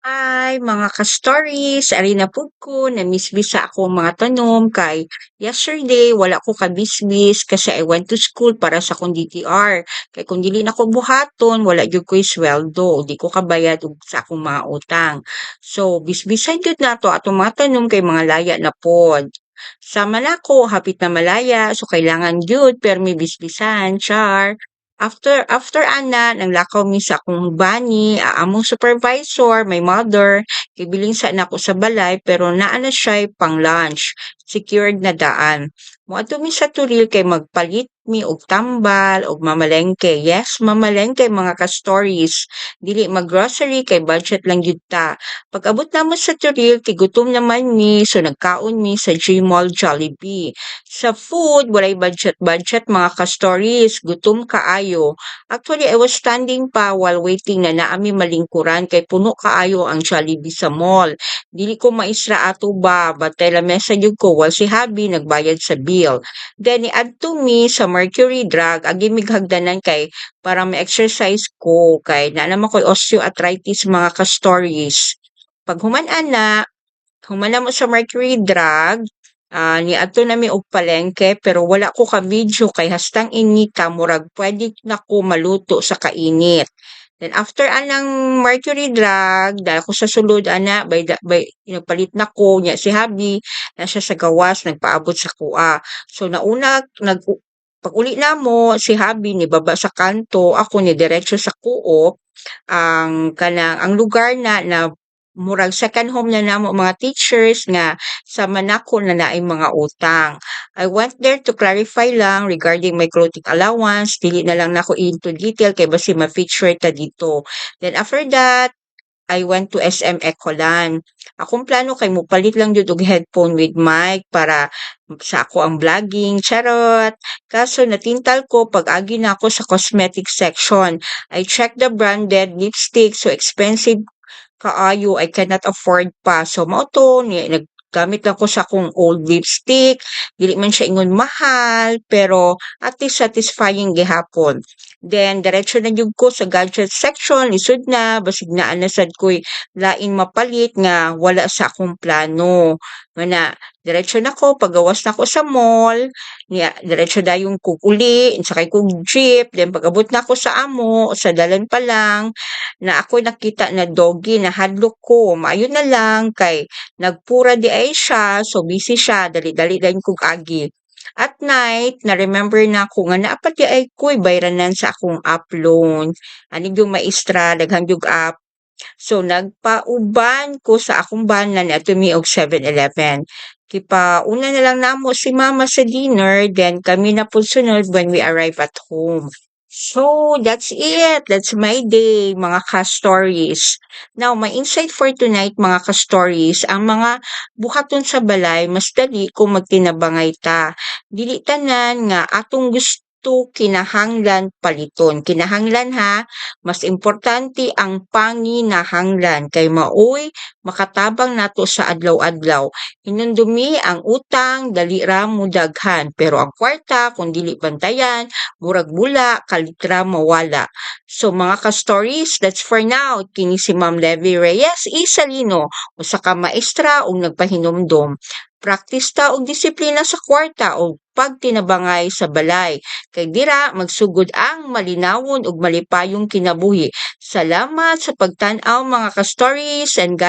Hi, mga ka-stories, ari na pud ko namisbis sa akong mga tanom kay yesterday wala ko kabisbis kasi I went to school para sa akong DTR. Kay kung dili na ko buhaton, wala gyud ko'y sweldo, di ko kabayad og sa akong mga utang. So bisbisan gyud nato atong mga tanom kay mga laya na pod. Sama na ko, hapit na malaya, so kailangan gyud permi bisbisan, char. After ana nanglakaw mi sa akong bani, among supervisor, my mother, kay bilin sa nako sa balay pero naa na siya pang lunch, secured na daan. Moadto mi sa turil kay magpalit mi og tambal og mamalengke. Yes, mamalengke mga ka-stories. Dili mag-grocery kay budget lang gyud ta. Pag-abot namo sa turil kay gutom naman mi so nagkaon mi sa Gmall Jollibee. Sa food, walay budget-budget mga ka-stories, gutom kaayo. Actually, I was standing pa while waiting na naami malingkuran kay puno kaayo ang Jollibee sa mall. Dili ko maisra ato ba, but message ko while si Habi nagbayad sa bill. Then, i-add to me sa Mercury Drug, agi mighagdanan kay para ma-exercise ko kay na naman ko osteoarthritis mga ka-stories. Pag human na mo sa Mercury Drug, niadto nami og palengke pero wala ko ka-video kay hastang inita murag puwede nako maluto sa kainit. Then after anang mercury drug, dahil ko sa sulod ana by nagpalit nako nya si Habi na siya sa gawas nagpaabot sa kuha. So nauna pag-uli namo si Habi nibaba sa kanto, ako ni diretso sa Coop. Ang lugar na murag second home na namo mga teachers nga sama nako na naay mga utang. I went there to clarify lang regarding my clothing allowance, dili na lang nako into detail kay basi ma-feature ta dito. Then after that, I went to SM Ecolan. Akong plano kay mopalit lang jud og headphone with mic para sa ako ang vlogging, charot. Kaso natintal ko pag agi na ako sa cosmetic section. I checked the branded lipstick, so expensive kaayo, I cannot afford pa. So mao to ni naggamit lang ko sa akong old lipstick, dili man siya ingon mahal, pero at least satisfying gihapon. Then diretso na jud ko sa gadget section, lisod na, basig naa na sad ko'y lain mapalit nga wala sa akong plano. Nga diretso na ko, pagawas na ko sa mall, niya, diretso na yung kukuli, sakay kog jeep, then pag-abot na ko sa amo, sa dalan pa lang, na ako'y nakita na doggy na hadlok ko, maayo na lang kay nagpura di ay siya, so busy siya, dali-dali din kog agi. At night, na-remember na ako nga naapat di ay ko'y bayranan sa akong app loan. Anig yung maestra, daghang yung app. So, nagpauban ko sa akong banan at tumi og 7-Eleven. Kipauna na lang namo si mama sa dinner, then kami na po sunod when we arrive at home. So, that's it. That's my day, mga ka-stories. Now, my insight for tonight, mga ka-stories, ang mga buhaton sa balay, mas dali kung magtinabangay ta. Dili tanan nga atong gusto kinahanglan paliton. Kinahanglan ha, mas importante ang panginahanglan kay maoy makatabang nato sa adlaw-adlaw. Hinundumi ang utang, dali ra mo daghan, pero ang kwarta kung dili bantayan, murag bula, kalitra mawala. So mga ka-stories, that's for now. Kini si Ma'am Levy Reyes Isalino, usa ka maestra ug nagpahinumdom. Practice ta og disiplina sa kwarta o pagtinabangay sa balay. Kay dira magsugod ang malinawon ug malipayong kinabuhi. Salamat sa pagtan-aw mga ka-stories and God